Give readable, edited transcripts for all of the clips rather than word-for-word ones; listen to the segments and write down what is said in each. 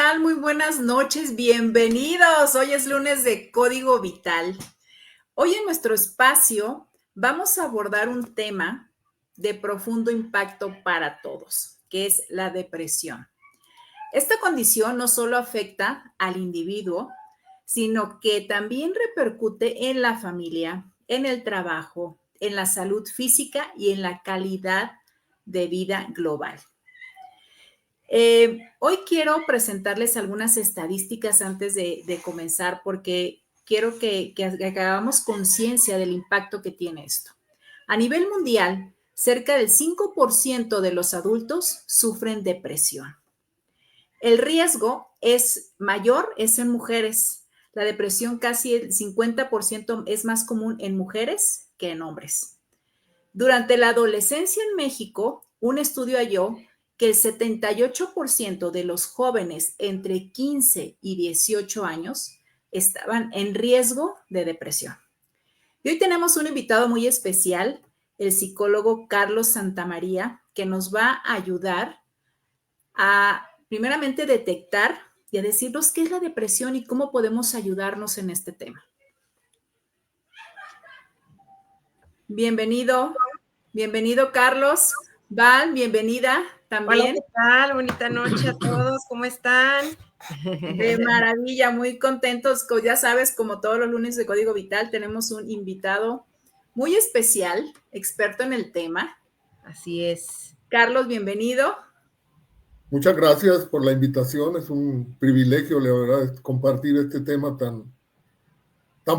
tal? Muy buenas noches, bienvenidos. Hoy es lunes de Código Vital. Hoy en nuestro espacio vamos a abordar un tema de profundo impacto para todos, que es la depresión. Esta condición no solo afecta al individuo, sino que también repercute en la familia, en el trabajo, en la salud física y en la calidad de vida global. Hoy quiero presentarles algunas estadísticas antes de comenzar porque quiero que hagamos conciencia del impacto que tiene esto. A nivel mundial, cerca del 5% de los adultos sufren depresión. El riesgo es mayor, es en mujeres. La depresión casi el 50% es más común en mujeres que en hombres. Durante la adolescencia en México, un estudio halló que el 78% de los jóvenes entre 15 y 18 años estaban en riesgo de depresión. Y hoy tenemos un invitado muy especial, el psicólogo Carlos Santamaría, que nos va a ayudar a primeramente detectar y a decirnos qué es la depresión y cómo podemos ayudarnos en este tema. Bienvenido Carlos. Val, bienvenida también. Hola, ¿qué tal? Bonita noche a todos, ¿cómo están? De maravilla, muy contentos. Ya sabes, como todos los lunes de Código Vital, tenemos un invitado muy especial, experto en el tema. Así es. Carlos, bienvenido. Muchas gracias por la invitación. Es un privilegio, la verdad, compartir este tema tan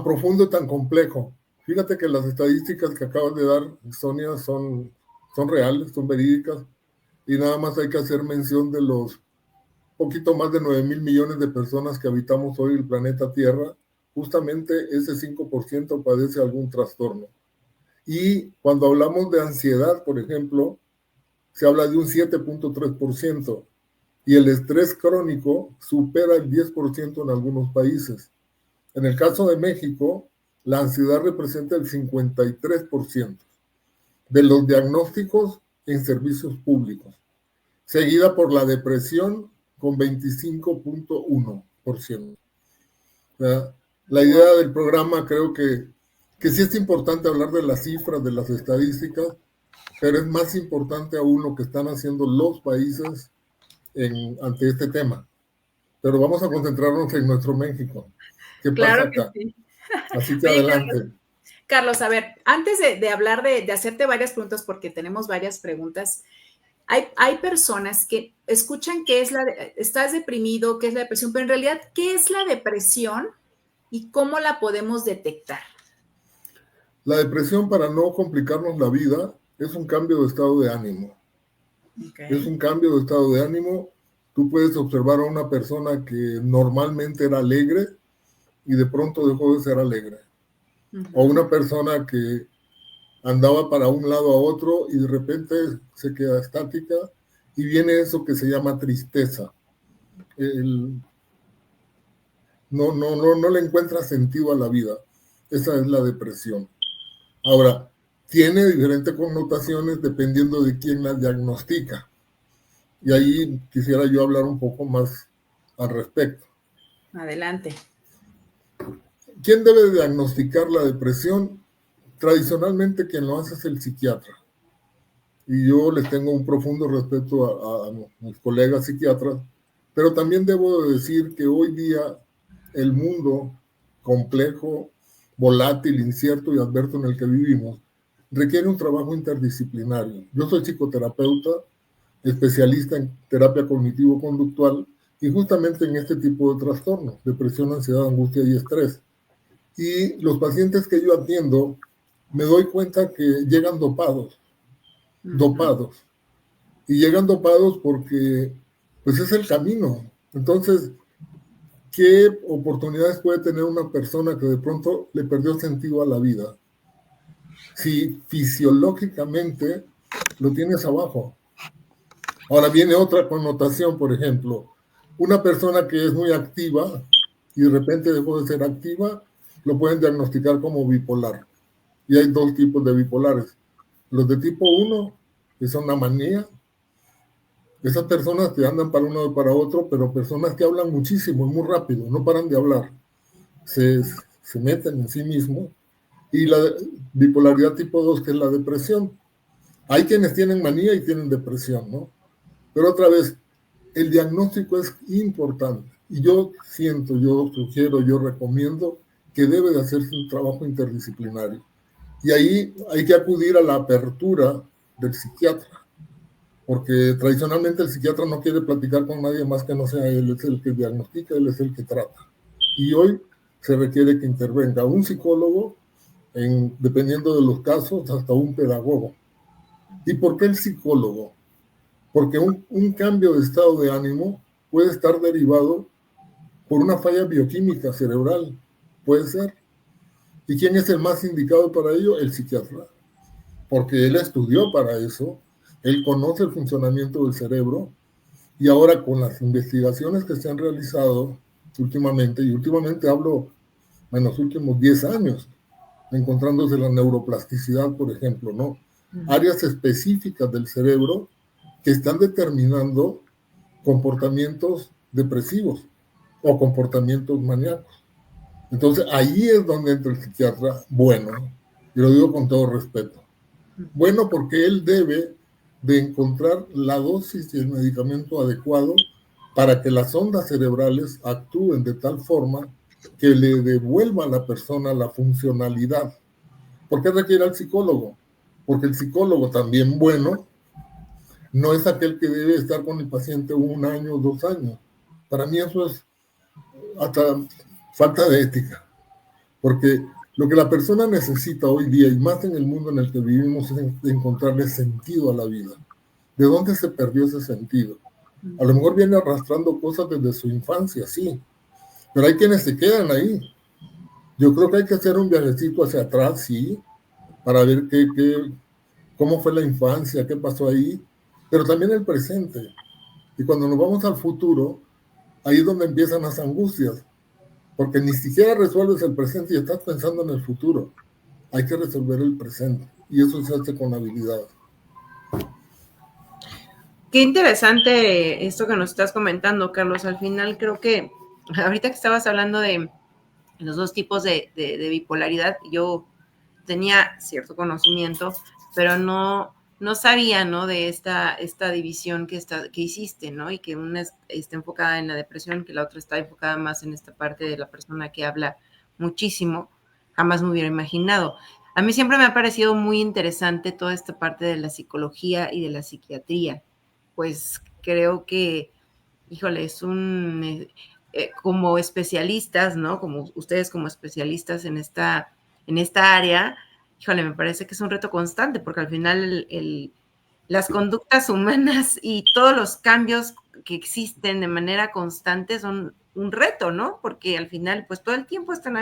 profundo y tan complejo. Fíjate que las estadísticas que acabas de dar, Sonia, son reales, son verídicas, y nada más hay que hacer mención de los poquito más de 9,000 millones de personas que habitamos hoy el planeta Tierra. Justamente ese 5% padece algún trastorno. Y cuando hablamos de ansiedad, por ejemplo, se habla de un 7.3%. Y el estrés crónico supera el 10% en algunos países. En el caso de México, la ansiedad representa el 53% de los diagnósticos en servicios públicos, seguida por la depresión con 25.1%. La idea del programa creo que sí es importante hablar de las cifras, de las estadísticas, pero es más importante aún lo que están haciendo los países ante este tema. Pero vamos a concentrarnos en nuestro México. ¿Qué pasa acá? Sí. Así que Oye, adelante. Carlos, a ver, antes de hablar de hacerte varias preguntas, porque tenemos varias preguntas, hay personas que escuchan qué es estás deprimido, qué es la depresión, pero en realidad, ¿qué es la depresión y cómo la podemos detectar? La depresión, para no complicarnos la vida, es un cambio de estado de ánimo. Okay. Es un cambio de estado de ánimo. Tú puedes observar a una persona que normalmente era alegre y de pronto dejó de ser alegre. O una persona que andaba para un lado a otro y de repente se queda estática y viene eso que se llama tristeza. No le encuentra sentido a la vida. Esa es la depresión. Ahora, tiene diferentes connotaciones dependiendo de quién la diagnostica. Y ahí quisiera yo hablar un poco más al respecto. Adelante. ¿Quién debe diagnosticar la depresión? Tradicionalmente quien lo hace es el psiquiatra. Y yo les tengo un profundo respeto a mis colegas psiquiatras, pero también debo decir que hoy día el mundo complejo, volátil, incierto y adverso en el que vivimos requiere un trabajo interdisciplinario. Yo soy psicoterapeuta, especialista en terapia cognitivo-conductual y justamente en este tipo de trastornos, depresión, ansiedad, angustia y estrés. Y los pacientes que yo atiendo, me doy cuenta que llegan dopados. Y llegan dopados porque pues es el camino. Entonces, ¿qué oportunidades puede tener una persona que de pronto le perdió sentido a la vida? Si fisiológicamente lo tienes abajo. Ahora viene otra connotación, por ejemplo, una persona que es muy activa y de repente dejó de ser activa, lo pueden diagnosticar como bipolar. Y hay dos tipos de bipolares. Los de tipo 1, que son la manía, Esas personas que andan para uno y para otro, pero personas que hablan muchísimo y muy rápido, no paran de hablar, se meten en sí mismos. Y la bipolaridad tipo 2, que es la depresión. Hay quienes tienen manía y tienen depresión, ¿no? Pero otra vez, el diagnóstico es importante. Y yo sugiero, yo recomiendo que debe de hacerse un trabajo interdisciplinario. Y ahí hay que acudir a la apertura del psiquiatra, porque tradicionalmente el psiquiatra no quiere platicar con nadie más que no sea él, es el que diagnostica, él es el que trata. Y hoy se requiere que intervenga un psicólogo, dependiendo de los casos, hasta un pedagogo. ¿Y por qué el psicólogo? Porque un cambio de estado de ánimo puede estar derivado por una falla bioquímica cerebral, puede ser. ¿Y quién es el más indicado para ello? El psiquiatra, porque él estudió para eso, él conoce el funcionamiento del cerebro, y ahora con las investigaciones que se han realizado últimamente, y últimamente hablo en los últimos 10 años, encontrándose la neuroplasticidad, por ejemplo, ¿no? Áreas específicas del cerebro que están determinando comportamientos depresivos o comportamientos maníacos. Entonces, ahí es donde entra el psiquiatra bueno, y lo digo con todo respeto. Bueno, porque él debe de encontrar la dosis y el medicamento adecuado para que las ondas cerebrales actúen de tal forma que le devuelva a la persona la funcionalidad. ¿Por qué requiere al psicólogo? Porque el psicólogo también bueno no es aquel que debe estar con el paciente 1 año, 2 años. Para mí eso es hasta falta de ética, porque lo que la persona necesita hoy día, y más en el mundo en el que vivimos, es encontrarle sentido a la vida. ¿De dónde se perdió ese sentido? A lo mejor viene arrastrando cosas desde su infancia, sí, pero hay quienes se quedan ahí. Yo creo que hay que hacer un viajecito hacia atrás, sí, para ver cómo fue la infancia, qué pasó ahí, pero también el presente. Y cuando nos vamos al futuro, ahí es donde empiezan las angustias, porque ni siquiera resuelves el presente y estás pensando en el futuro. Hay que resolver el presente, y eso se hace con habilidad. Qué interesante esto que nos estás comentando, Carlos. Al final creo que ahorita que estabas hablando de los dos tipos de bipolaridad, yo tenía cierto conocimiento, pero no sabía, ¿no? De esta división que hiciste, ¿no? Y que una está enfocada en la depresión, que la otra está enfocada más en esta parte de la persona que habla muchísimo. Jamás me hubiera imaginado. A mí siempre me ha parecido muy interesante toda esta parte de la psicología y de la psiquiatría. Pues creo que, híjole, es como especialistas, ¿no? Como ustedes como especialistas en esta área, híjole, me parece que es un reto constante, porque al final las conductas humanas y todos los cambios que existen de manera constante son un reto, ¿no? Porque al final, pues todo el tiempo están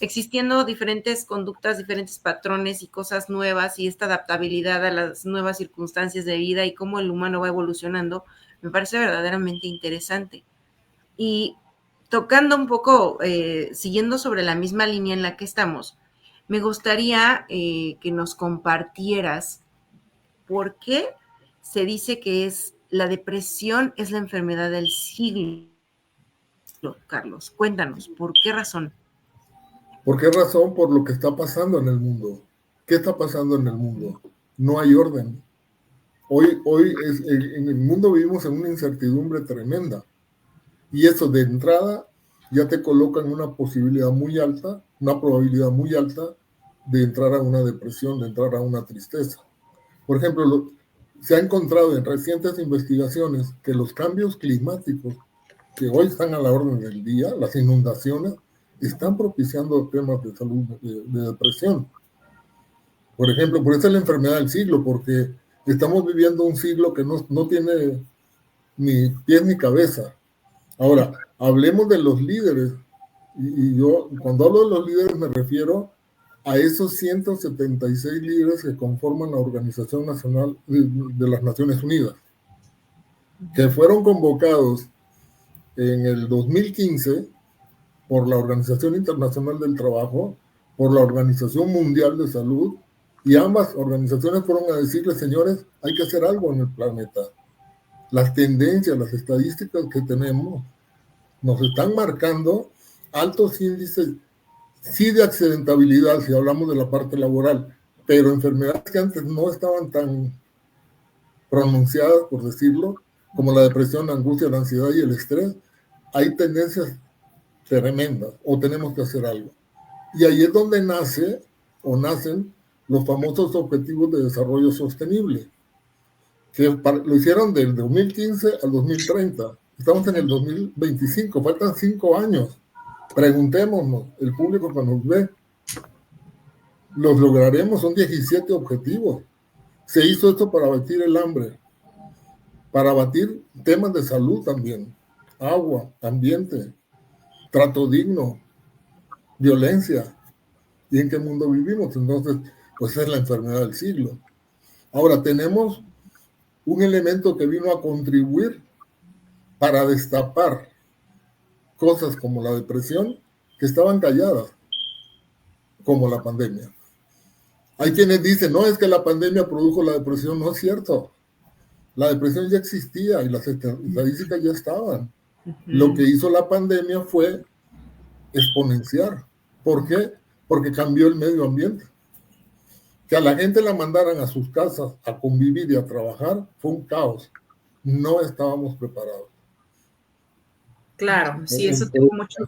existiendo diferentes conductas, diferentes patrones y cosas nuevas, y esta adaptabilidad a las nuevas circunstancias de vida y cómo el humano va evolucionando, me parece verdaderamente interesante. Y tocando un poco, siguiendo sobre la misma línea en la que estamos, me gustaría que nos compartieras por qué se dice que la depresión es la enfermedad del siglo. Carlos, cuéntanos, ¿por qué razón? ¿Por qué razón? Por lo que está pasando en el mundo. ¿Qué está pasando en el mundo? No hay orden. Hoy en el mundo vivimos en una incertidumbre tremenda. Y eso de entrada ya te coloca en una posibilidad muy alta, una probabilidad muy alta de entrar a una depresión, de entrar a una tristeza. Por ejemplo, se ha encontrado en recientes investigaciones que los cambios climáticos que hoy están a la orden del día, las inundaciones, están propiciando temas de salud, de depresión. Por ejemplo, por eso es la enfermedad del siglo, porque estamos viviendo un siglo que no tiene ni pies ni cabeza. Ahora, hablemos de los líderes, y yo cuando hablo de los líderes me refiero a esos 176 líderes que conforman la Organización Nacional de las Naciones Unidas, que fueron convocados en el 2015 por la Organización Internacional del Trabajo, por la Organización Mundial de Salud, y ambas organizaciones fueron a decirles, señores, hay que hacer algo en el planeta. las tendencias, las estadísticas que tenemos nos están marcando altos índices, sí, de accidentabilidad, si hablamos de la parte laboral, pero enfermedades que antes no estaban tan pronunciadas, por decirlo, como la depresión, la angustia, la ansiedad y el estrés, hay tendencias tremendas, o tenemos que hacer algo. Y ahí es donde nacen los famosos Objetivos de Desarrollo Sostenible, que lo hicieron del 2015 al 2030. Estamos en el 2025, faltan 5 años. Preguntémonos, el público que nos ve, ¿los lograremos? Son 17 objetivos. Se hizo esto para abatir el hambre, para abatir temas de salud también, agua, ambiente, trato digno, violencia. ¿Y en qué mundo vivimos? Entonces, pues es la enfermedad del siglo. Ahora, tenemos un elemento que vino a contribuir para destapar cosas como la depresión, que estaban calladas, como la pandemia. Hay quienes dicen, no, es que la pandemia produjo la depresión. No es cierto. La depresión ya existía y las estadísticas ya estaban. Lo que hizo la pandemia fue exponenciar. ¿Por qué? Porque cambió el medio ambiente. Que a la gente la mandaran a sus casas a convivir y a trabajar fue un caos. No estábamos preparados. Claro, sí, eso tuvo mucho,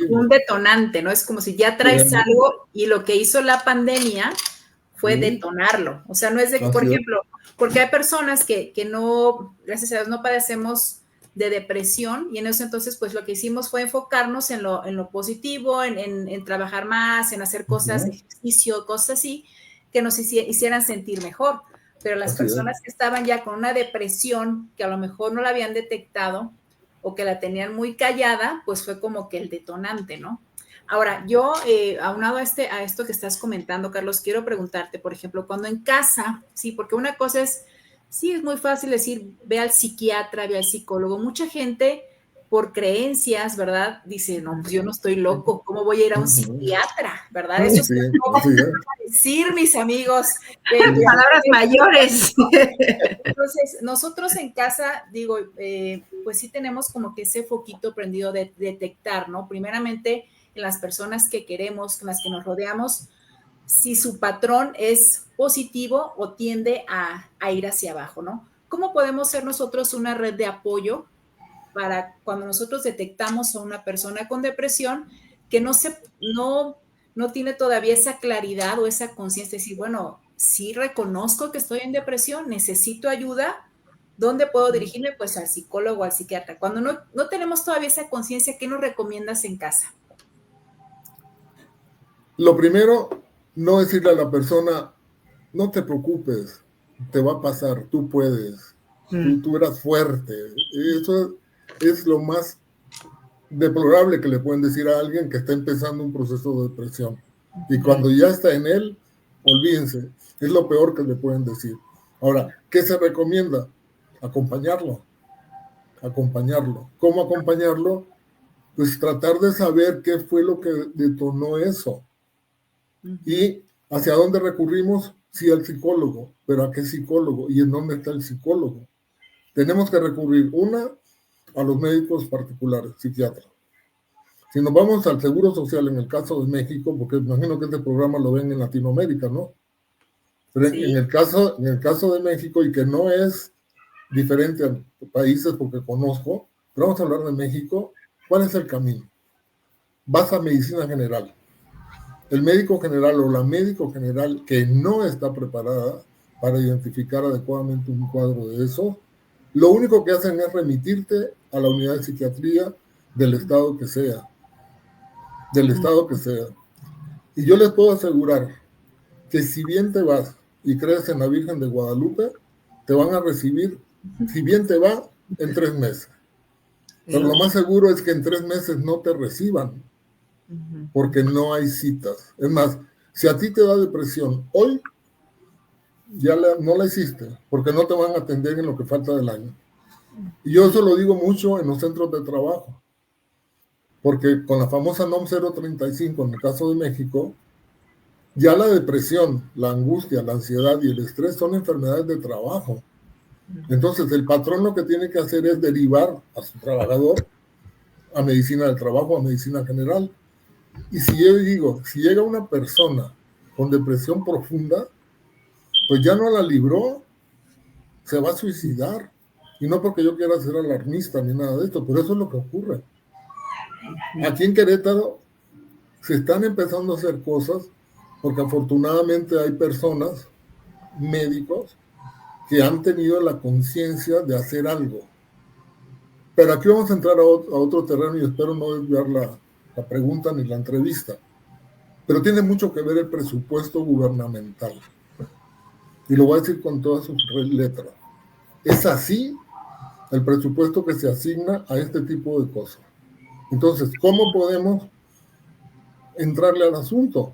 un detonante, ¿no? Es como si ya traes algo y lo que hizo la pandemia fue detonarlo. O sea, no es de que, por ejemplo, porque hay personas que no, gracias a Dios, no padecemos de depresión y en eso entonces, pues lo que hicimos fue enfocarnos en lo positivo, en trabajar más, en hacer cosas, ejercicio, cosas así, que nos hicieran sentir mejor. Pero las personas que estaban ya con una depresión, que a lo mejor no la habían detectado, o que la tenían muy callada, pues fue como que el detonante, ¿no? Ahora, yo, aunado a esto que estás comentando, Carlos, quiero preguntarte, por ejemplo, cuando en casa, sí, porque una cosa es, sí, es muy fácil decir, ve al psiquiatra, ve al psicólogo. Mucha gente, por creencias, ¿verdad? Dice, no, pues yo no estoy loco, ¿cómo voy a ir a un psiquiatra, verdad? Eso es lo que van a decir, mis amigos. Palabras mayores. Entonces, nosotros en casa, digo, pues sí tenemos como que ese foquito prendido de detectar, ¿no? Primeramente, en las personas que queremos, con las que nos rodeamos, si su patrón es positivo o tiende a ir hacia abajo, ¿no? ¿Cómo podemos ser nosotros una red de apoyo para cuando nosotros detectamos a una persona con depresión que no tiene todavía esa claridad o esa conciencia de decir, bueno, sí reconozco que estoy en depresión, necesito ayuda, ¿dónde puedo dirigirme? Pues al psicólogo o al psiquiatra. Cuando no tenemos todavía esa conciencia, ¿qué nos recomiendas en casa? Lo primero, no decirle a la persona, no te preocupes, te va a pasar, tú puedes, tú eras fuerte. Eso es lo más deplorable que le pueden decir a alguien que está empezando un proceso de depresión. Y cuando ya está en él, olvídense, es lo peor que le pueden decir. Ahora, ¿qué se recomienda? Acompañarlo. ¿Cómo acompañarlo? Pues tratar de saber qué fue lo que detonó eso. Y hacia dónde recurrimos, sí, al psicólogo, pero ¿a qué psicólogo? ¿Y en dónde está el psicólogo? Tenemos que recurrir, a los médicos particulares, psiquiatras. Si nos vamos al Seguro Social, en el caso de México, porque imagino que este programa lo ven en Latinoamérica, ¿no? Pero sí. en el caso de México, y que no es diferente a países porque conozco, pero vamos a hablar de México, ¿cuál es el camino? Vas a medicina general. El médico general o la médico general que no está preparada para identificar adecuadamente un cuadro de eso, lo único que hacen es remitirte a la unidad de psiquiatría del estado que sea. Y yo les puedo asegurar que si bien te vas y crees en la Virgen de Guadalupe, te van a recibir, si bien te va, en 3 meses. Pero lo más seguro es que en 3 meses no te reciban, porque no hay citas. Es más, si a ti te da depresión hoy, ya no la hiciste, porque no te van a atender en lo que falta del año. Y yo eso lo digo mucho en los centros de trabajo, porque con la famosa NOM 035, en el caso de México, ya la depresión, la angustia, la ansiedad y el estrés son enfermedades de trabajo. Entonces, el patrón lo que tiene que hacer es derivar a su trabajador a medicina del trabajo, a medicina general. Y si yo digo, si llega una persona con depresión profunda, pues ya no la libró, se va a suicidar. Y no porque yo quiera ser alarmista ni nada de esto, pero eso es lo que ocurre. Aquí en Querétaro se están empezando a hacer cosas porque afortunadamente hay personas, médicos, que han tenido la conciencia de hacer algo. Pero aquí vamos a entrar a otro terreno y espero no desviar la pregunta ni la entrevista. Pero tiene mucho que ver el presupuesto gubernamental. Y lo voy a decir con todas sus letras. Es así el presupuesto que se asigna a este tipo de cosas. Entonces, ¿cómo podemos entrarle al asunto?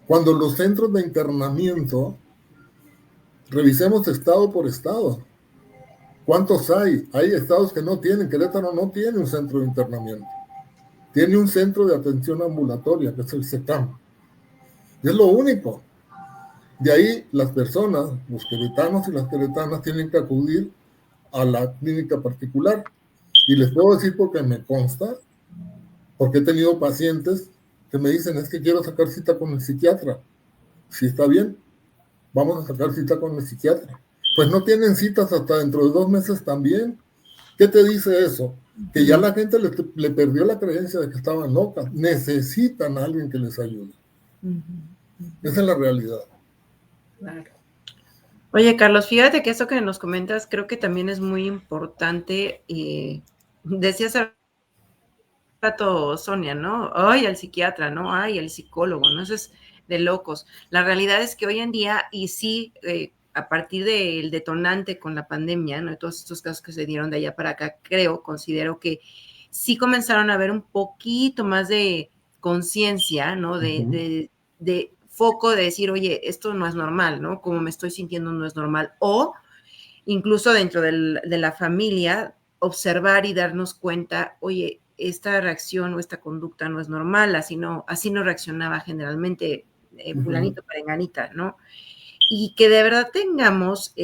Cuando los centros de internamiento, revisemos estado por estado. ¿Cuántos hay? Hay estados que no tienen. Querétaro no tiene un centro de internamiento. Tiene un centro de atención ambulatoria, que es el CECAM. Y es lo único. De ahí las personas, los queretanos y las queretanas, tienen que acudir a la clínica particular. Y les puedo decir porque me consta, porque he tenido pacientes que me dicen, es que quiero sacar cita con el psiquiatra. Si está bien, vamos a sacar cita con el psiquiatra. Pues no tienen citas hasta dentro de 2 meses también. ¿Qué te dice eso? Que ya la gente le perdió la creencia de que estaban locas. Necesitan a alguien que les ayude. Esa es la realidad. Claro. Oye, Carlos, fíjate que eso que nos comentas creo que también es muy importante. Decías hace rato, Sonia, ¿no? Ay, el psiquiatra, ¿no? Ay, el psicólogo, ¿no? Eso es de locos. La realidad es que hoy en día, y sí, a partir del detonante con la pandemia, ¿no? De todos estos casos que se dieron de allá para acá, considero que sí comenzaron a haber un poquito más de conciencia, ¿no? De foco de decir, oye, esto no es normal, ¿no? Como me estoy sintiendo no es normal. O incluso dentro de la familia, observar y darnos cuenta, oye, esta reacción o esta conducta no es normal, así no reaccionaba generalmente fulanito, perenganita, ¿no? Y que de verdad tengamos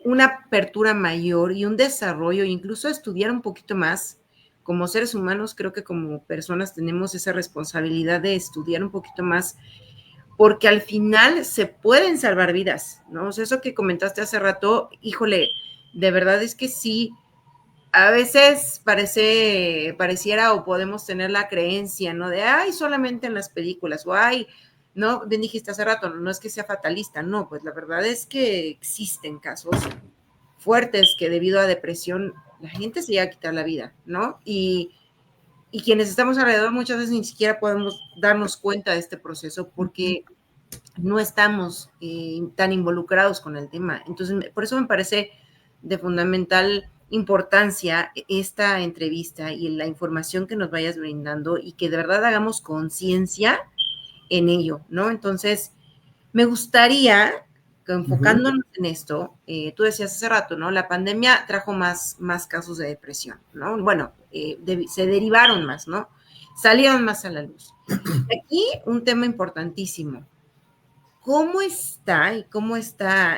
una apertura mayor y un desarrollo, incluso estudiar un poquito más. Como seres humanos, creo que como personas tenemos esa responsabilidad de estudiar un poquito más, porque al final se pueden salvar vidas, ¿no? O sea, eso que comentaste hace rato, híjole, de verdad es que sí, a veces pareciera o podemos tener la creencia, ¿no? De, ay, solamente en las películas, o ay, no, bien dijiste hace rato, no es que sea fatalista, no, pues la verdad es que existen casos fuertes que debido a depresión la gente se llega a quitar la vida, ¿no? Y quienes estamos alrededor muchas veces ni siquiera podemos darnos cuenta de este proceso porque no estamos tan involucrados con el tema. Entonces, por eso me parece de fundamental importancia esta entrevista y la información que nos vayas brindando y que de verdad hagamos conciencia en ello, ¿no? Entonces, me gustaría que enfocándonos en esto, tú decías hace rato, ¿no? La pandemia trajo más casos de depresión, ¿no? Bueno, se derivaron más, ¿no? Salieron más a la luz. Aquí un tema importantísimo. ¿Cómo está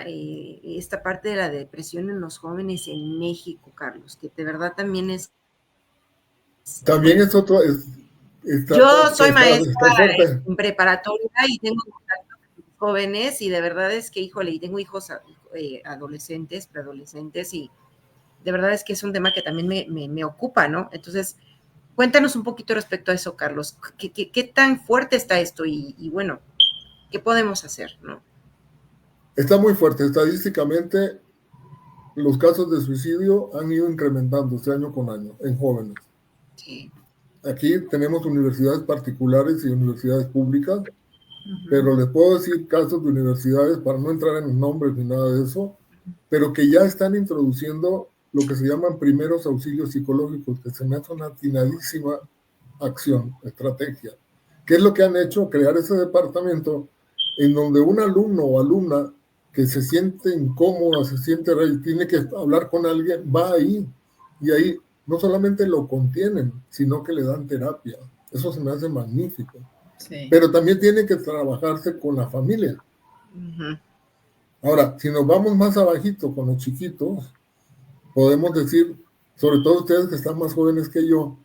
esta parte de la depresión en los jóvenes en México, Carlos? Que de verdad también es... También es otro... Yo soy maestra fuerte. en preparatoria y tengo contacto con jóvenes y de verdad es que, híjole, y tengo hijos adolescentes, preadolescentes y de verdad es que es un tema que también me ocupa, ¿no? Entonces, cuéntanos un poquito respecto a eso, Carlos. ¿Qué tan fuerte está esto? Y bueno, ¿qué podemos hacer, no? Está muy fuerte. Estadísticamente, los casos de suicidio han ido incrementándose año con año en jóvenes. Sí. Aquí tenemos universidades particulares y universidades públicas, pero les puedo decir casos de universidades, para no entrar en nombres ni nada de eso, pero que ya están introduciendo lo que se llaman primeros auxilios psicológicos, que se me hace una atinadísima acción, estrategia. ¿Qué es lo que han hecho? Crear ese departamento en donde un alumno o alumna que se siente incómoda, se siente rey, tiene que hablar con alguien, va ahí y ahí no solamente lo contienen, sino que le dan terapia. Eso se me hace magnífico. Sí. Pero también tiene que trabajarse con la familia. Ahora, si nos vamos más abajito con los chiquitos, podemos decir, sobre todo ustedes que están más jóvenes que yo,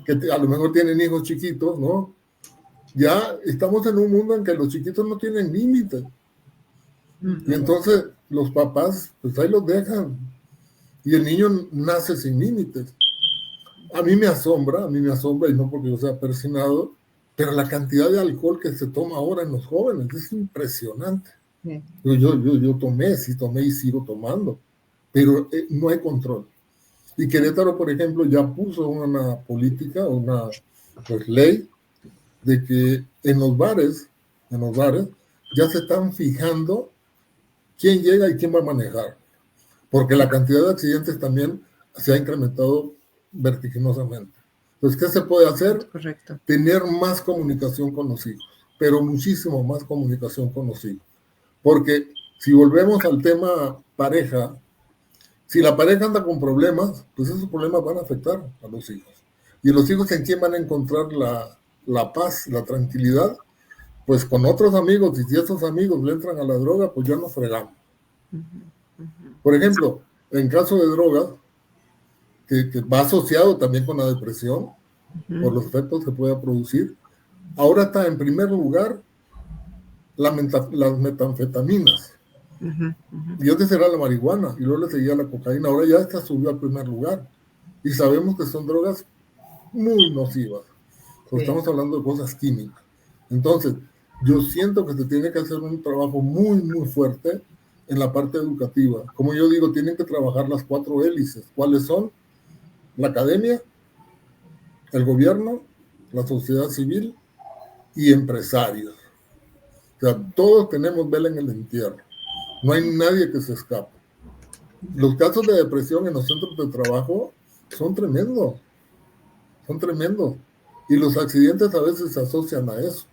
que a lo mejor tienen hijos chiquitos, ¿no? Ya estamos en un mundo en que los chiquitos no tienen límites. Y entonces los papás, pues ahí los dejan. Y el niño nace sin límites. A mí me asombra, y no porque yo sea persinado, pero la cantidad de alcohol que se toma ahora en los jóvenes es impresionante. Sí. Yo tomé y sigo tomando, pero no hay control. Y Querétaro, por ejemplo, ya puso una política, una pues, ley, de que en los bares ya se están fijando quién llega y quién va a manejar, porque la cantidad de accidentes también se ha incrementado vertiginosamente. Entonces, ¿qué se puede hacer? Correcto. Tener más comunicación con los hijos, pero muchísimo más comunicación con los hijos. Porque si volvemos al tema pareja, si la pareja anda con problemas, pues esos problemas van a afectar a los hijos. Y los hijos, ¿en quién van a encontrar la paz, la tranquilidad? Pues con otros amigos, y si esos amigos le entran a la droga, pues ya nos fregamos. Por ejemplo, en caso de drogas, que va asociado también con la depresión, por los efectos que pueda producir, ahora está en primer lugar las metanfetaminas. Y antes era la marihuana, y luego le seguía la cocaína, ahora ya esta subió al primer lugar. Y sabemos que son drogas muy nocivas. Sí. Estamos hablando de cosas químicas. Entonces, yo siento que se tiene que hacer un trabajo muy, muy fuerte en la parte educativa. Como yo digo, tienen que trabajar las 4 hélices. ¿Cuáles son? La academia, el gobierno, la sociedad civil y empresarios. O sea, todos tenemos vela en el entierro. No hay nadie que se escape. Los casos de depresión en los centros de trabajo son tremendos. Son tremendos. Y los accidentes a veces se asocian a eso.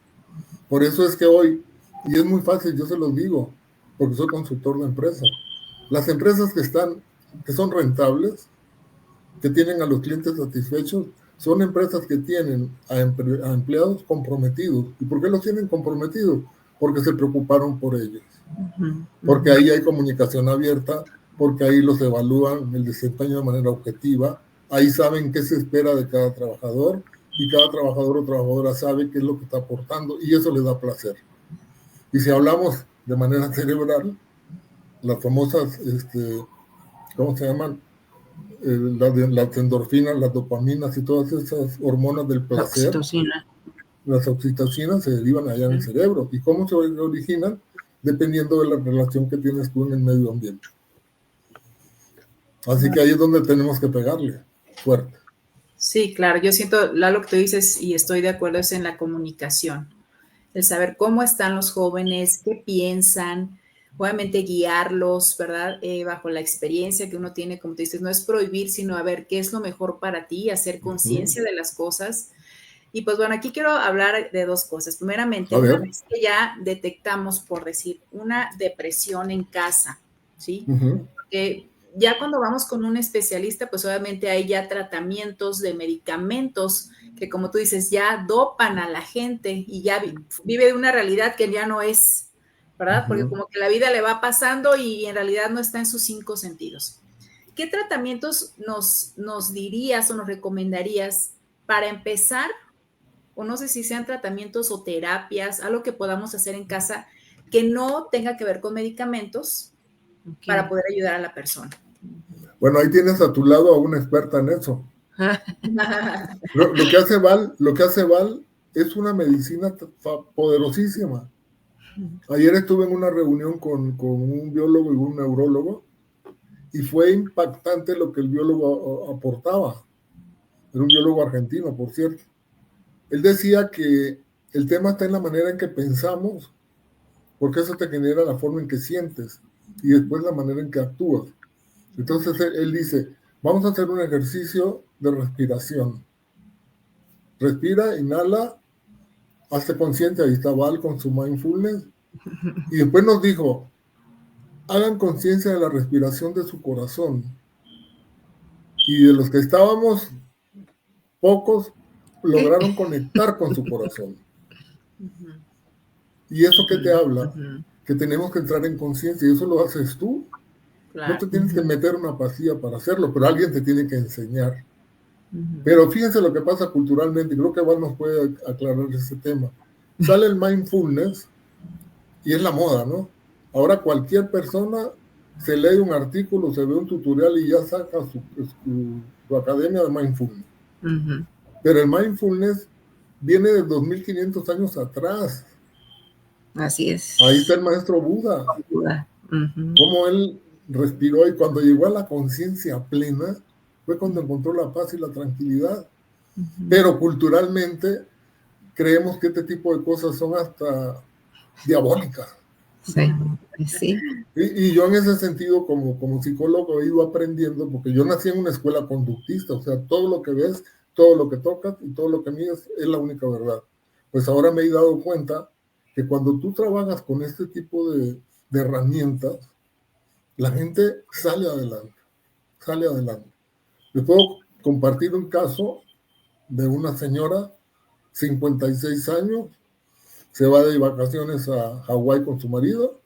Por eso es que hoy, y es muy fácil, yo se los digo, porque soy consultor de empresas, las empresas que son rentables, que tienen a los clientes satisfechos, son empresas que tienen a empleados comprometidos. ¿Y por qué los tienen comprometidos? Porque se preocuparon por ellos. Porque ahí hay comunicación abierta, porque ahí los evalúan el desempeño de manera objetiva, ahí saben qué se espera de cada trabajador, y cada trabajador o trabajadora sabe qué es lo que está aportando, y eso les da placer. Y si hablamos de manera cerebral, las famosas, ¿cómo se llaman? Las endorfinas, las dopaminas y todas esas hormonas del placer. Oxitocina. Las oxitocinas se derivan allá en el cerebro. ¿Y cómo se originan? Dependiendo de la relación que tienes tú en el medio ambiente. Así que ahí es donde tenemos que pegarle fuerte. Sí, claro, yo siento, lo que tú dices y estoy de acuerdo es en la comunicación, el saber cómo están los jóvenes, qué piensan, obviamente guiarlos, ¿verdad? Bajo la experiencia que uno tiene, como tú dices, no es prohibir, sino a ver qué es lo mejor para ti, hacer conciencia de las cosas. Y pues bueno, aquí quiero hablar de 2 cosas. Primeramente, una vez que ya detectamos, por decir, una depresión en casa, ¿sí? Porque ya cuando vamos con un especialista, pues obviamente hay ya tratamientos de medicamentos que, como tú dices, ya dopan a la gente y ya vive de una realidad que ya no es, ¿verdad? Porque como que la vida le va pasando y en realidad no está en sus 5 sentidos. ¿Qué tratamientos nos dirías o nos recomendarías para empezar? O no sé si sean tratamientos o terapias, algo que podamos hacer en casa que no tenga que ver con medicamentos para poder ayudar a la persona. Bueno, ahí tienes a tu lado a una experta en eso. Lo que hace Val es una medicina poderosísima. Ayer estuve en una reunión con un biólogo y un neurólogo y fue impactante lo que el biólogo aportaba. Era un biólogo argentino, por cierto. Él decía que el tema está en la manera en que pensamos, porque eso te genera la forma en que sientes y después la manera en que actúas. Entonces él dice, vamos a hacer un ejercicio de respiración. Respira, inhala, hazte consciente, ahí está Val con su mindfulness. Y después nos dijo, hagan conciencia de la respiración de su corazón. Y de los que estábamos, pocos lograron conectar con su corazón. ¿Y eso qué te habla? que tenemos que entrar en conciencia, y eso lo haces tú. Claro. No te tienes que meter una pastilla para hacerlo, pero alguien te tiene que enseñar. Pero fíjense lo que pasa culturalmente, y creo que Val nos puede aclarar ese tema. Sale el mindfulness y es la moda, ¿no? Ahora cualquier persona se lee un artículo, se ve un tutorial y ya saca su academia de mindfulness. Pero el mindfulness viene de 2500 años atrás. Así es. Ahí está el maestro Buda. Cómo él respiró, y cuando llegó a la conciencia plena fue cuando encontró la paz y la tranquilidad. Pero culturalmente creemos que este tipo de cosas son hasta diabólicas. Sí, sí. Y yo en ese sentido, como psicólogo, he ido aprendiendo, porque yo nací en una escuela conductista, o sea, todo lo que ves, todo lo que tocas y todo lo que mides es la única verdad. Pues ahora me he dado cuenta que cuando tú trabajas con este tipo de herramientas, la gente sale adelante, sale adelante. Les puedo compartir un caso de una señora, 56 años, se va de vacaciones a Hawái con su marido,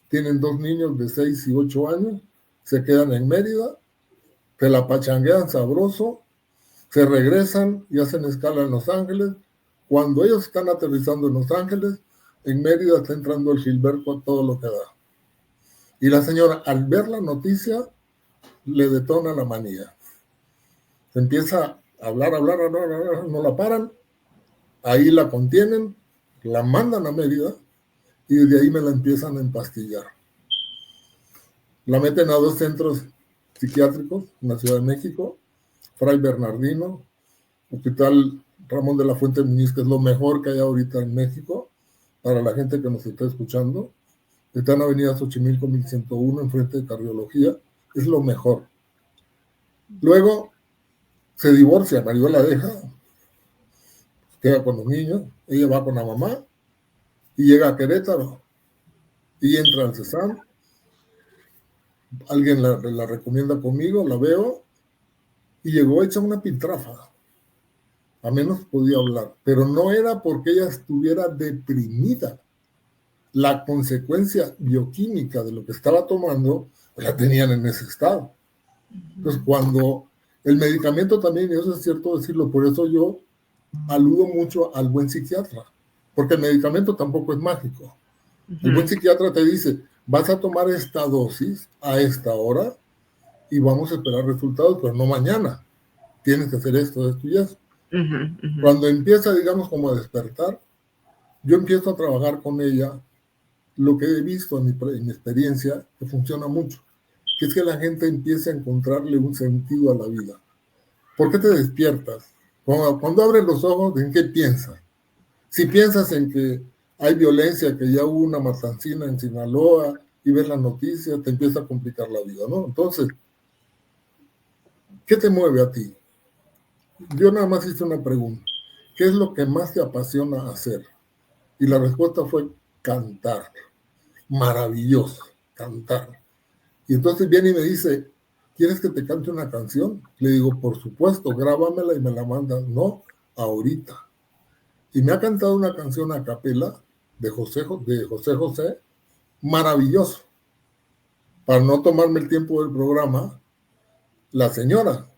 tienen 2 niños de 6 y 8 años, se quedan en Mérida, se la pachanguean sabroso, se regresan y hacen escala en Los Ángeles. Cuando ellos están aterrizando en Los Ángeles, en Mérida está entrando el Gilberto a todo lo que da. Y la señora, al ver la noticia, le detona la manía. Se empieza a hablar, no la paran, ahí la contienen, la mandan a Mérida y desde ahí me la empiezan a empastillar. La meten a 2 centros psiquiátricos en la Ciudad de México, Fray Bernardino, Hospital Ramón de la Fuente Muñiz, que es lo mejor que hay ahorita en México, para la gente que nos está escuchando. Está en Avenida Xochimilco 1101, enfrente de Cardiología, es lo mejor. Luego se divorcia, marido la deja, queda con los niños, ella va con la mamá y llega a Querétaro y entra al CESAM. Alguien la recomienda conmigo, la veo y llegó hecha una piltrafa. A menos podía hablar, pero no era porque ella estuviera deprimida. La consecuencia bioquímica de lo que estaba tomando la tenían en ese estado. Entonces, cuando el medicamento también, y eso es cierto decirlo, por eso yo aludo mucho al buen psiquiatra, porque el medicamento tampoco es mágico. El buen psiquiatra te dice, vas a tomar esta dosis a esta hora y vamos a esperar resultados, pero no mañana. Tienes que hacer esto y eso. Cuando empieza, digamos, como a despertar, yo empiezo a trabajar con ella lo que he visto en mi experiencia, que funciona mucho, que es que la gente empiece a encontrarle un sentido a la vida. ¿Por qué te despiertas? Cuando abres los ojos, ¿en qué piensas? Si piensas en que hay violencia, que ya hubo una matancina en Sinaloa y ves las noticias, te empieza a complicar la vida, ¿no? Entonces, ¿qué te mueve a ti? Yo nada más hice una pregunta. ¿Qué es lo que más te apasiona hacer? Y la respuesta fue cantar. Maravilloso, cantar. Y entonces viene y me dice, ¿quieres que te cante una canción? Le digo, por supuesto, grábamela y me la mandas. No, ahorita. Y me ha cantado una canción a capela de José José, maravilloso. Para no tomarme el tiempo del programa, la señora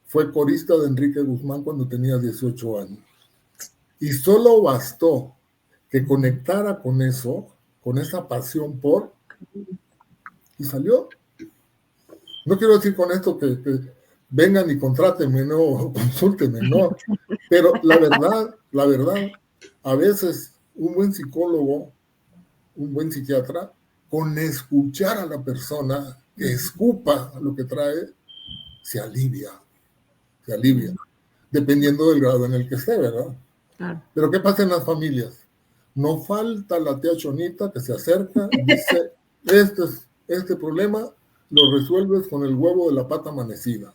fue corista de Enrique Guzmán cuando tenía 18 años. Y solo bastó que conectara con eso, con esa pasión por, y salió. No quiero decir con esto que vengan y contrátenme, no, consúltenme, no. Pero la verdad, a veces un buen psicólogo, un buen psiquiatra, con escuchar a la persona que escupa lo que trae, se alivia, dependiendo del grado en el que esté, ¿verdad? Claro. Pero ¿qué pasa en las familias? No falta la tía Chonita que se acerca y dice, este problema lo resuelves con el huevo de la pata amanecida.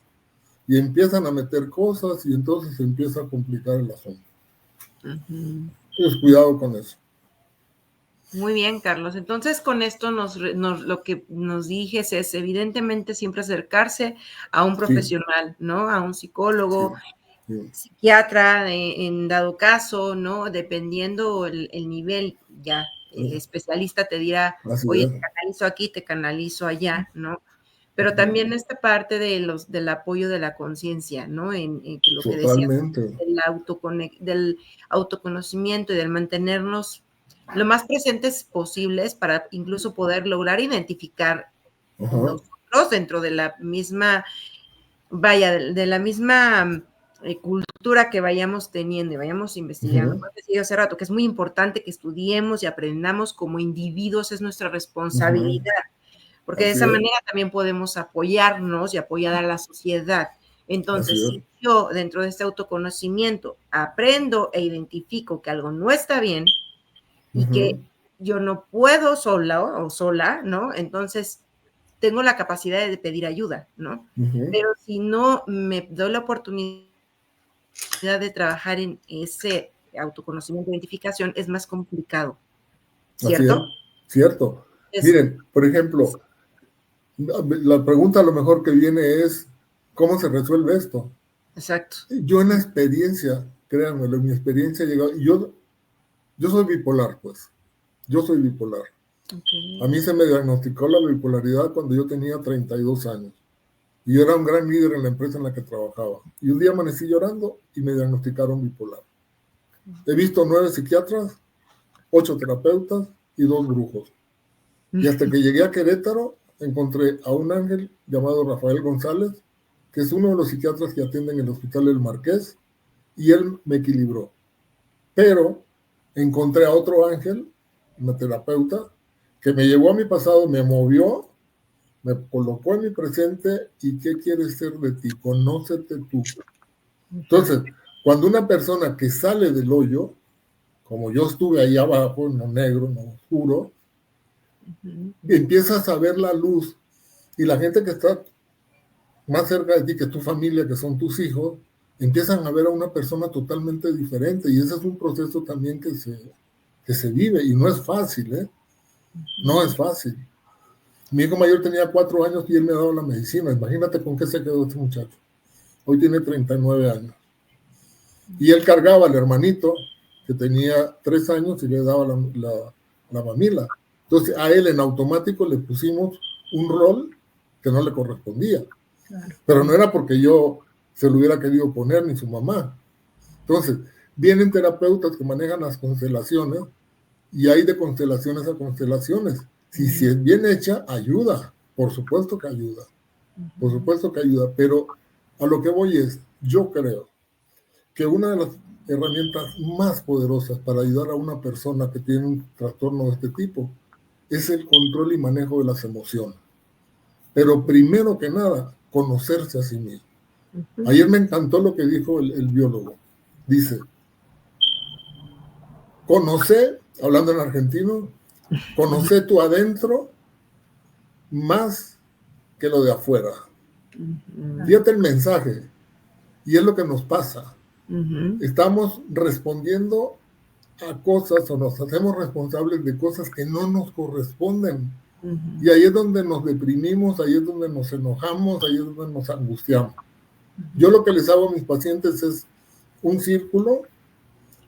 Y empiezan a meter cosas y entonces se empieza a complicar el asunto. Entonces, cuidado con eso. Muy bien, Carlos. Entonces, con esto lo que nos dijes es, evidentemente, siempre acercarse a un profesional, ¿no? A un psicólogo, psiquiatra, en dado caso, ¿no? Dependiendo el nivel ya especialista te dirá, Así oye, es. te canalizo aquí, te canalizo allá, ¿no? Pero también esta parte del apoyo de la conciencia, ¿no? En que lo que decías, Totalmente. del autoconocimiento y del mantenernos lo más presentes posibles para incluso poder lograr identificar Ajá. nosotros dentro de la misma, vaya, de la misma cultura que vayamos teniendo y vayamos investigando. Ujú. Como decía hace rato, que es muy importante que estudiemos y aprendamos como individuos, es nuestra responsabilidad, porque de Así esa es. manera también podemos apoyarnos y apoyar a la sociedad. Así Entonces, es. si yo dentro de este autoconocimiento aprendo e identifico que algo no está bien y que Ujú. yo no puedo sola o sola, ¿no? Entonces, tengo la capacidad de pedir ayuda, ¿no? Ujú. Pero si no me doy la oportunidad de trabajar en ese autoconocimiento, identificación, es más complicado, Así es. ¿cierto? Cierto. Es, Miren, por ejemplo, la pregunta a lo mejor que viene es, ¿cómo se resuelve esto? exacto. Yo en la experiencia, créanmelo, en mi experiencia he llegado, yo soy bipolar, pues. Yo soy bipolar. Okay. A mí se me diagnosticó la bipolaridad cuando yo tenía 32 años. Y yo era un gran líder en la empresa en la que trabajaba. Y un día amanecí llorando y me diagnosticaron bipolar. He visto 9 psiquiatras, 8 terapeutas y 2 brujos. Y hasta que llegué a Querétaro, encontré a un ángel llamado Rafael González, que es uno de los psiquiatras que atienden en el Hospital del Marqués, y él me equilibró. Pero encontré a otro ángel, una terapeuta, que me llevó a mi pasado, me movió, me colocó en mi presente y ¿qué quieres ser de ti? Conócete tú. Entonces, cuando una persona que sale del hoyo, como yo estuve ahí abajo, en lo negro, en lo oscuro, empiezas a ver la luz y la gente que está más cerca de ti, que tu familia, que son tus hijos, empiezan a ver a una persona totalmente diferente y ese es un proceso también que se vive y no es fácil, ¿eh? No es fácil. Mi hijo mayor tenía 4 años y él me daba la medicina. Imagínate con qué se quedó este muchacho. Hoy tiene 39 años. Y él cargaba al hermanito que tenía 3 años y le daba la mamila. Entonces a él en automático le pusimos un rol que no le correspondía. Claro. Pero no era porque yo se lo hubiera querido poner ni su mamá. Entonces vienen terapeutas que manejan las constelaciones y hay de constelaciones a constelaciones. Si es bien hecha, ayuda. Por supuesto que ayuda. Por supuesto que ayuda. Pero a lo que voy es, yo creo que una de las herramientas más poderosas para ayudar a una persona que tiene un trastorno de este tipo es el control y manejo de las emociones. Pero primero que nada, conocerse a sí mismo. Ayer me encantó lo que dijo el biólogo. Dice, conoce, hablando en argentino, conoce tu adentro más que lo de afuera. Fíjate el mensaje. Y es lo que nos pasa. Estamos respondiendo a cosas o nos hacemos responsables de cosas que no nos corresponden. Y ahí es donde nos deprimimos, ahí es donde nos enojamos, ahí es donde nos angustiamos. Yo lo que les hago a mis pacientes es un círculo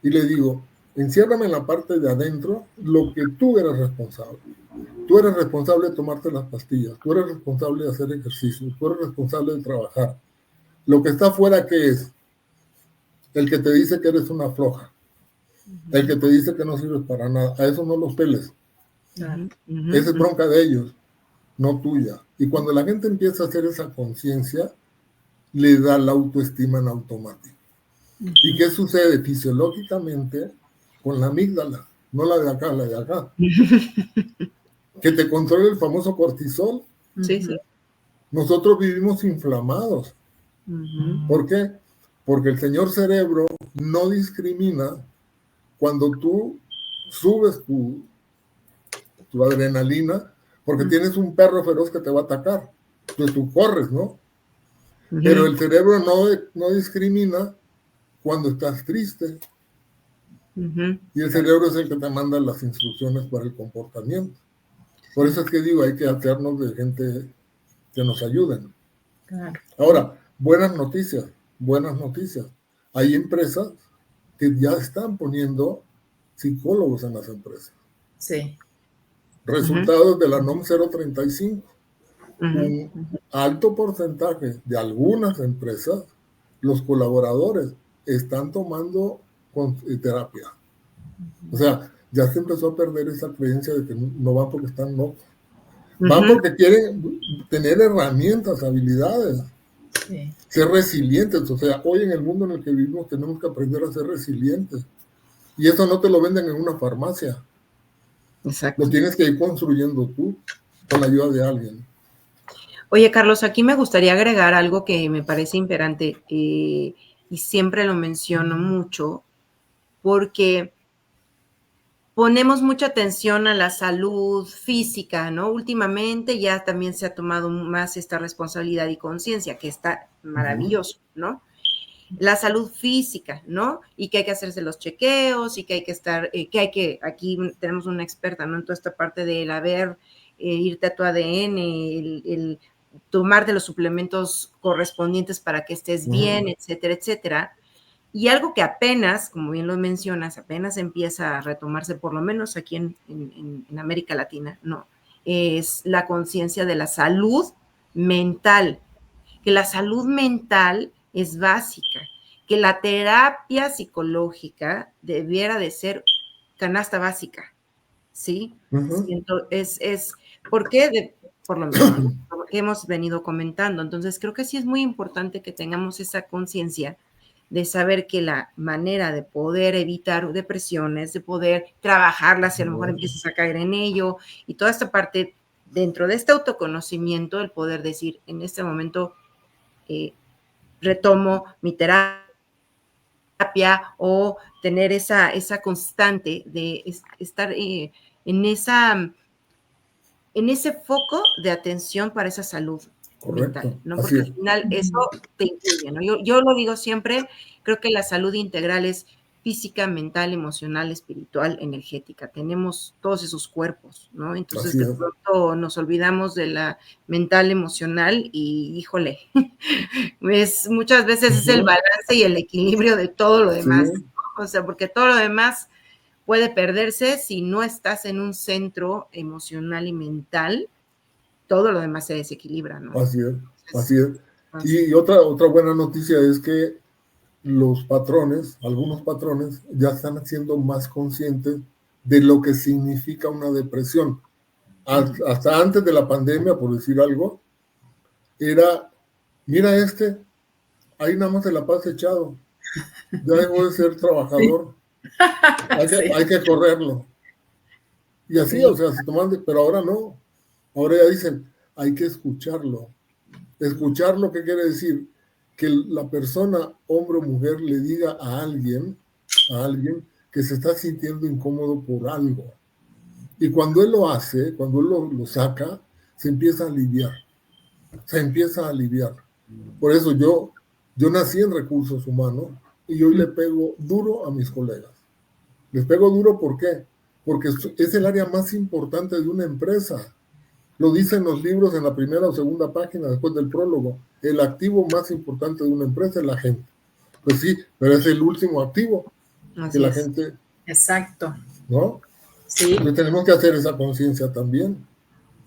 y les digo, enciérrame en la parte de adentro lo que tú eres responsable. Tú eres responsable de tomarte las pastillas, tú eres responsable de hacer ejercicio, tú eres responsable de trabajar. Lo que está afuera, ¿qué es? El que te dice que eres una floja, el que te dice que no sirves para nada, a eso no los peles. Esa es bronca de ellos, no tuya. Y cuando la gente empieza a hacer esa conciencia, le da la autoestima en automático. ¿Y qué sucede fisiológicamente con la amígdala? No la de acá, la de acá. Que te controle el famoso cortisol. Sí, sí. Nosotros vivimos inflamados. ¿Por qué? Porque el señor cerebro no discrimina cuando tú subes tu adrenalina porque tienes un perro feroz que te va a atacar. Entonces tú corres, ¿no? Pero el cerebro no discrimina cuando estás triste. Y el cerebro es el que te manda las instrucciones para el comportamiento. Por eso es que digo, hay que hacernos de gente que nos ayuden. Claro. Ahora, buenas noticias. Hay empresas que ya están poniendo psicólogos en las empresas. Sí. Resultados de la NOM 035. Ujú. Un alto porcentaje de algunas empresas, los colaboradores están tomando terapia. O sea, ya se empezó a perder esa creencia de que no van porque están locos. Van porque quieren tener herramientas, habilidades, Sí. ser resilientes. O sea, hoy en el mundo en el que vivimos tenemos que aprender a ser resilientes. Y eso no te lo venden en una farmacia. Exacto. Lo tienes que ir construyendo tú con la ayuda de alguien. Oye, Carlos, aquí me gustaría agregar algo que me parece imperante y siempre lo menciono mucho porque ponemos mucha atención a la salud física, ¿no? Últimamente ya también se ha tomado más esta responsabilidad y conciencia, que está maravilloso, ¿no? La salud física, ¿no? Y que hay que hacerse los chequeos y que hay que estar, aquí tenemos una experta, ¿no? En toda esta parte del irte a tu ADN, el tomarte los suplementos correspondientes para que estés bien, etcétera, etcétera. Y algo que apenas, como bien lo mencionas, apenas empieza a retomarse, por lo menos aquí en América Latina, ¿no? Es la conciencia de la salud mental, que la salud mental es básica, que la terapia psicológica debiera de ser canasta básica, ¿sí? Siento, ¿por qué? Por lo mismo, ¿no? Por lo que hemos venido comentando. Entonces, creo que sí es muy importante que tengamos esa conciencia de saber que la manera de poder evitar depresiones, de poder trabajarlas, si a lo mejor empiezas a caer en ello, y toda esta parte dentro de este autoconocimiento, el poder decir, en este momento retomo mi terapia o tener esa constante de estar en ese foco de atención para esa salud mental, ¿no? Porque al final eso te incluye, ¿no? Yo lo digo siempre, creo que la salud integral es física, mental, emocional, espiritual, energética. Tenemos todos esos cuerpos, ¿no? Entonces de pronto nos olvidamos de la mental, emocional y, híjole, muchas veces es el balance y el equilibrio de todo lo demás, ¿no? O sea, porque todo lo demás puede perderse si no estás en un centro emocional y mental, todo lo demás se desequilibra, ¿no? Así es, así es. Y otra buena noticia es que los patrones, algunos patrones, ya están siendo más conscientes de lo que significa una depresión. Hasta antes de la pandemia, por decir algo, era, mira ahí nada más se la pasa echado, ya dejó de ser trabajador, hay que correrlo. Y así, o sea, se toman, pero ahora no, ahora ya dicen, hay que escucharlo. Escucharlo, ¿qué quiere decir? Que la persona, hombre o mujer, le diga a alguien que se está sintiendo incómodo por algo. Y cuando él lo hace, cuando él lo saca, se empieza a aliviar. Se empieza a aliviar. Por eso yo nací en recursos humanos y hoy le pego duro a mis colegas. Les pego duro, ¿por qué? Porque es el área más importante de una empresa. Lo dicen los libros en la primera o segunda página, después del prólogo. El activo más importante de una empresa es la gente. Pues sí, pero es el último activo que la gente... Exacto. ¿No? Sí. Entonces tenemos que hacer esa conciencia también.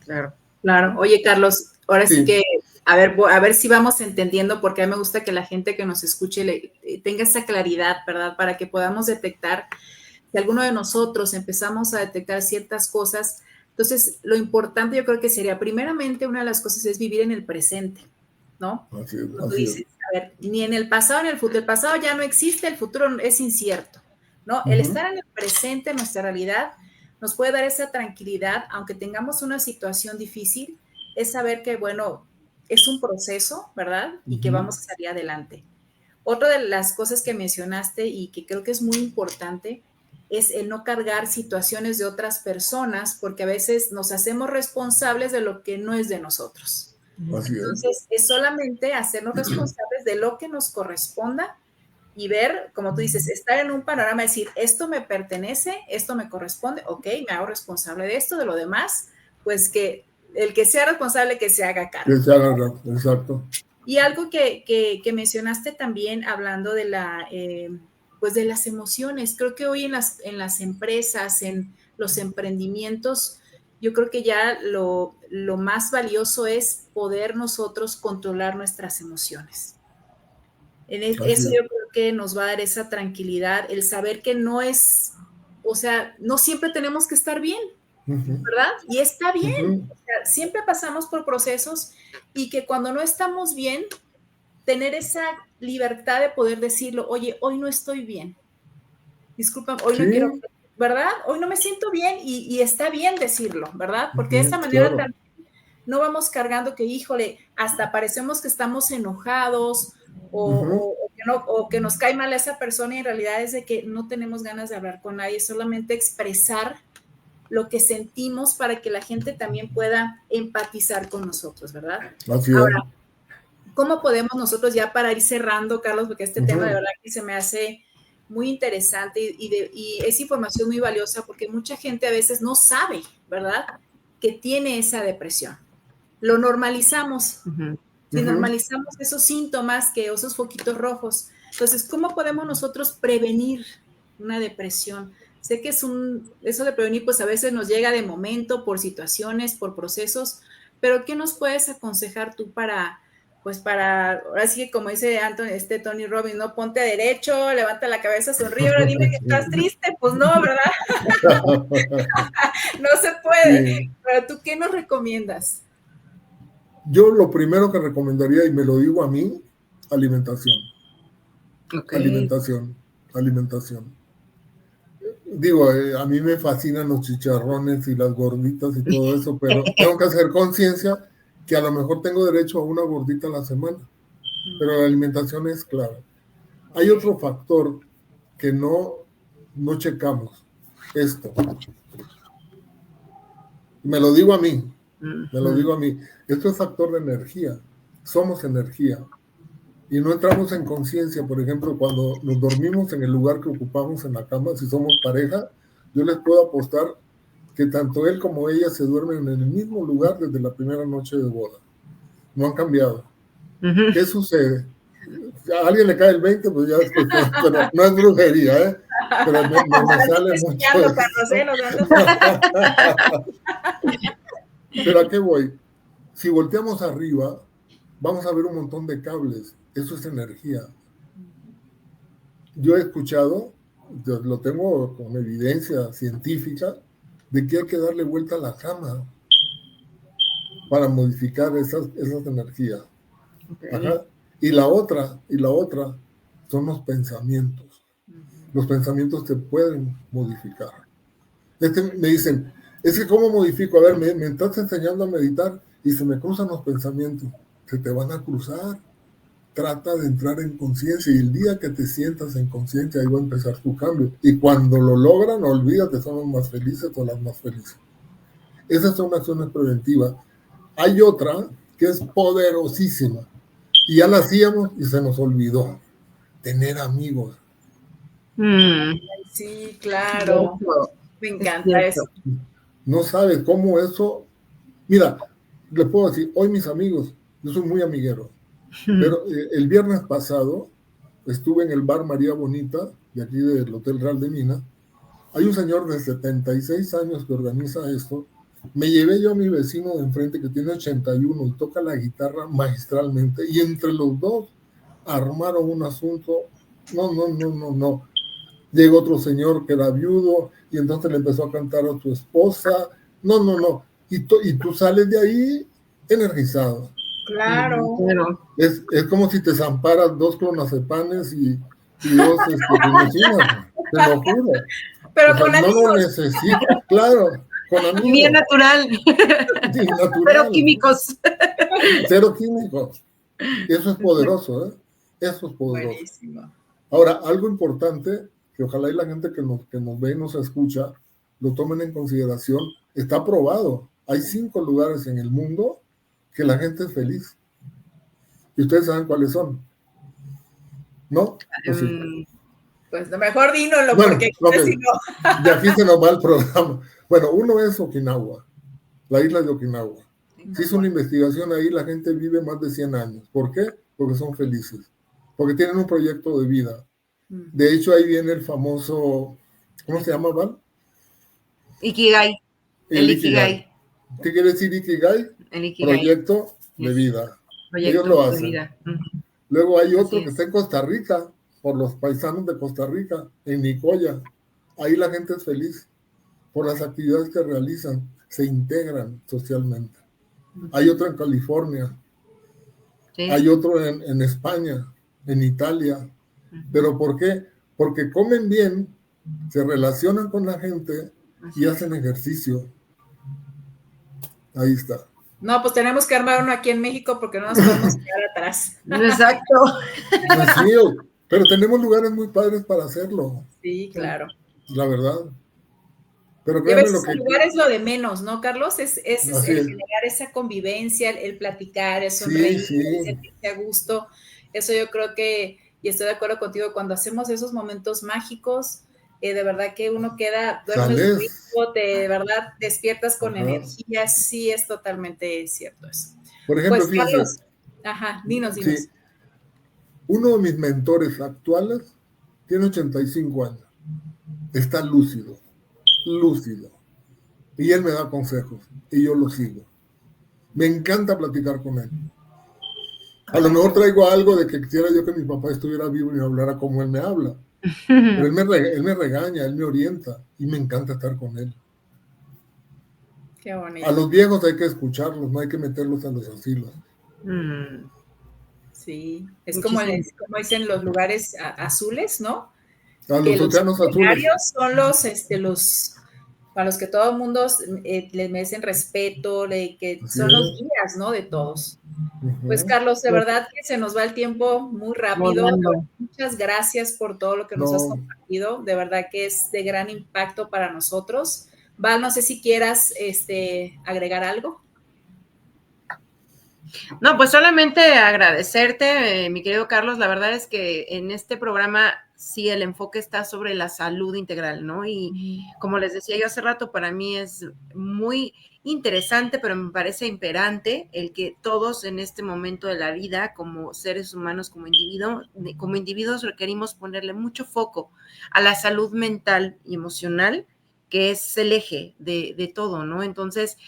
Claro, claro. Oye, Carlos, ahora sí que, a ver si vamos entendiendo, porque a mí me gusta que la gente que nos escuche tenga esa claridad, ¿verdad? Para que podamos detectar, si alguno de nosotros empezamos a detectar ciertas cosas. Entonces, lo importante yo creo que sería, primeramente, una de las cosas es vivir en el presente, ¿no? Así es, Como tú dices, a ver, ni en el pasado ni en el futuro. El pasado ya no existe, el futuro es incierto, ¿no? El estar en el presente, en nuestra realidad, nos puede dar esa tranquilidad, aunque tengamos una situación difícil, es saber que, bueno, es un proceso, ¿verdad? Y que vamos a salir adelante. Otra de las cosas que mencionaste y que creo que es muy importante es el no cargar situaciones de otras personas, porque a veces nos hacemos responsables de lo que no es de nosotros. Entonces, es solamente hacernos responsables de lo que nos corresponda y ver, como tú dices, estar en un panorama, decir, esto me pertenece, esto me corresponde, ok, me hago responsable de esto, de lo demás, pues que el que sea responsable que se haga cargo. Que se haga cargo, exacto. Y algo que mencionaste también hablando de pues de las emociones, creo que hoy en las empresas, en los emprendimientos, yo creo que ya lo más valioso es poder nosotros controlar nuestras emociones. Eso yo creo que nos va a dar esa tranquilidad, el saber que no es, o sea, no siempre tenemos que estar bien, ¿verdad? Y está bien. O sea, siempre pasamos por procesos y que cuando no estamos bien, tener esa libertad de poder decirlo, oye, hoy no estoy bien. Disculpa, hoy no quiero, ¿verdad? Hoy no me siento bien y está bien decirlo, ¿verdad? Porque de esta manera también no vamos cargando que, híjole, hasta parecemos que estamos enojados o que nos cae mal esa persona y en realidad es de que no tenemos ganas de hablar con nadie, solamente expresar lo que sentimos para que la gente también pueda empatizar con nosotros, ¿verdad? Ahora, ¿cómo podemos nosotros ya para ir cerrando, Carlos? Porque este tema de verdad que se me hace muy interesante y es información muy valiosa porque mucha gente a veces no sabe, ¿verdad? Que tiene esa depresión. Lo normalizamos. Si normalizamos esos síntomas, que esos foquitos rojos. Entonces, ¿cómo podemos nosotros prevenir una depresión? Sé que eso de prevenir, pues a veces nos llega de momento, por situaciones, por procesos, pero ¿qué nos puedes aconsejar tú ahora sí que como dice Tony Robbins, ¿no? Ponte derecho, levanta la cabeza, sonríe, ahora dime que estás triste, pues no, ¿verdad? No se puede. Sí. Pero ¿tú qué nos recomiendas? Yo lo primero que recomendaría, y me lo digo a mí, alimentación. Alimentación. Digo, a mí me fascinan los chicharrones y las gorditas y todo eso, pero tengo que hacer conciencia que a lo mejor tengo derecho a una gordita a la semana, pero la alimentación es clave. Hay otro factor que no checamos, esto. Me lo digo a mí, esto es factor de energía, somos energía. Y no entramos en conciencia, por ejemplo, cuando nos dormimos en el lugar que ocupamos en la cama, si somos pareja, yo les puedo apostar que tanto él como ella se duermen en el mismo lugar desde la primera noche de boda. No han cambiado. ¿Qué sucede? A alguien le cae el 20, pues ya después, pero no es brujería, ¿eh? Pero me sale mucho. Pero ¿a qué voy? Si volteamos arriba, vamos a ver un montón de cables. Eso es energía. Yo he escuchado, lo tengo con evidencia científica, de que hay que darle vuelta a la cama para modificar esas energías. Ajá. Y la otra son los pensamientos. Los pensamientos te pueden modificar. Me dicen, es que ¿cómo modifico? A ver, me estás enseñando a meditar y se me cruzan los pensamientos. Se te van a cruzar. Trata de entrar en conciencia y el día que te sientas en conciencia ahí va a empezar tu cambio. Y cuando lo logran, olvídate, son los más felices o las más felices. Esas son acciones preventivas. Hay otra que es poderosísima y ya la hacíamos y se nos olvidó. Tener amigos. Sí, claro. Me encanta eso. No sabes cómo eso... Mira, le puedo decir, hoy mis amigos, yo soy muy amiguero. Pero el viernes pasado estuve en el bar María Bonita, de aquí del Hotel Real de Mina. Hay un señor de 76 años que organiza esto. Me llevé yo a mi vecino de enfrente que tiene 81 y toca la guitarra magistralmente. Y entre los dos armaron un asunto. No. Llegó otro señor que era viudo y entonces le empezó a cantar a su esposa. No. Y tú sales de ahí energizado. Claro. Es como si te zamparas 2 clonazepanes y 2 medicinas, te lo juro. Pero con amigos. No lo necesito, claro, con amigos. Bien natural. Sí, natural. Cero químicos. Cero químicos. Eso es poderoso, ¿eh? Eso es poderoso. Buenísimo. Ahora, algo importante, que ojalá y la gente que nos ve y nos escucha, lo tomen en consideración, está probado. Hay 5 lugares en el mundo que la gente es feliz. Y ustedes saben cuáles son. ¿No? Pues mejor dínoslo, bueno, porque si no. De aquí se nos va el programa. Bueno, uno es Okinawa, la isla de Okinawa. Se hizo una investigación ahí, la gente vive más de 100 años. ¿Por qué? Porque son felices. Porque tienen un proyecto de vida. De hecho, ahí viene el famoso, ¿cómo se llama, Val? Ikigai. El Ikigai. ¿Qué quiere decir Ikigai? El Ikigai. Proyecto de vida. Proyecto Ellos lo de hacen. vida. Luego hay otro que está en Costa Rica, por los paisanos de Costa Rica, en Nicoya. Ahí la gente es feliz por las actividades que realizan, se integran socialmente. Hay otro en California, hay otro en España, en Italia. ¿Pero por qué? Porque comen bien, se relacionan con la gente y hacen ejercicio. Ahí está. No, pues tenemos que armar uno aquí en México porque no nos podemos quedar atrás. Exacto. Pues sí, pero tenemos lugares muy padres para hacerlo. Sí, claro. La verdad. Pero créanme lo que... El lugar es lo de menos, ¿no, Carlos? Es el generar esa convivencia, el platicar, el sonreír, el sentirse a gusto. Eso yo creo que, y estoy de acuerdo contigo, cuando hacemos esos momentos mágicos, de verdad que uno queda, duermes rico, de verdad despiertas con energía, sí es totalmente cierto eso. Por ejemplo, pues, Carlos, dinos. Sí. Uno de mis mentores actuales tiene 85 años, está lúcido, y él me da consejos, y yo lo sigo. Me encanta platicar con él. A lo mejor traigo algo de que quisiera yo que mi papá estuviera vivo y me hablara como él me habla. Pero él me regaña, él me orienta y me encanta estar con él. Qué bonito. A los viejos hay que escucharlos, no hay que meterlos a los asilos. Sí, es como dicen los lugares azules, ¿no? A los océanos azules. Son los para los que todo el mundo les merecen respeto, que son los guías, ¿no? De todos. Pues, Carlos, de verdad que se nos va el tiempo muy rápido. Muchas gracias por todo lo que nos has compartido. De verdad que es de gran impacto para nosotros. Val, no sé si quieras agregar algo. No, pues solamente agradecerte, mi querido Carlos. La verdad es que en este programa sí el enfoque está sobre la salud integral, ¿no? Y como les decía yo hace rato, para mí es muy interesante, pero me parece imperante el que todos en este momento de la vida, como seres humanos, como individuos, requerimos ponerle mucho foco a la salud mental y emocional, que es el eje de todo, ¿no? Entonces,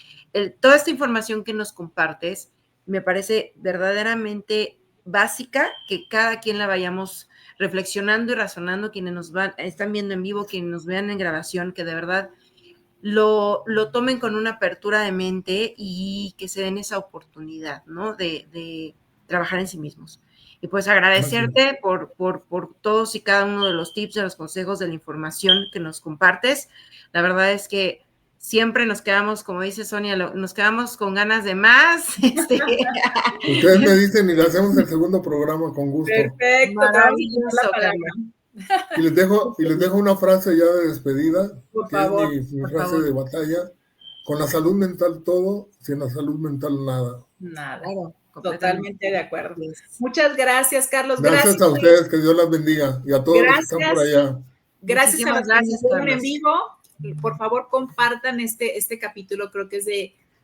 toda esta información que nos compartes me parece verdaderamente básica, que cada quien la vayamos reflexionando y razonando, quienes están viendo en vivo, quienes nos vean en grabación, que de verdad lo tomen con una apertura de mente y que se den esa oportunidad, ¿no? De trabajar en sí mismos. Y pues agradecerte por todos y cada uno de los tips, de los consejos, de la información que nos compartes. La verdad es que siempre nos quedamos, como dice Sonia, nos quedamos con ganas de más. Ustedes me dicen y le hacemos el segundo programa con gusto. Perfecto. Maravilloso, y les dejo una frase ya de despedida, por que favor, es mi frase de batalla. Con la salud mental todo, sin la salud mental nada. Nada. Totalmente de acuerdo. Muchas gracias, Carlos. Gracias a ustedes, que Dios las bendiga. Y a todos los que están por allá. Gracias a los que estuvieron en vivo. Por favor, compartan este capítulo. Creo que es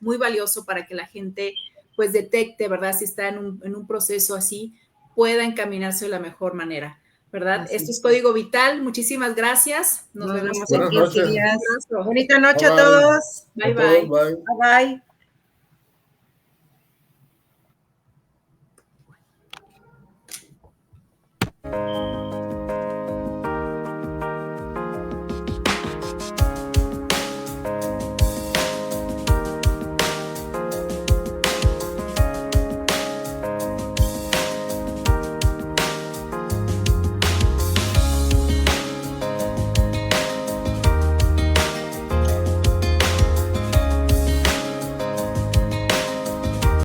muy valioso para que la gente pues detecte, ¿verdad? Si está en un proceso así, pueda encaminarse de la mejor manera, ¿verdad? Esto es Código Vital. Muchísimas gracias. Nos vemos en 15 días. Bonita noche a todos. Bye, bye. Bye. Bye.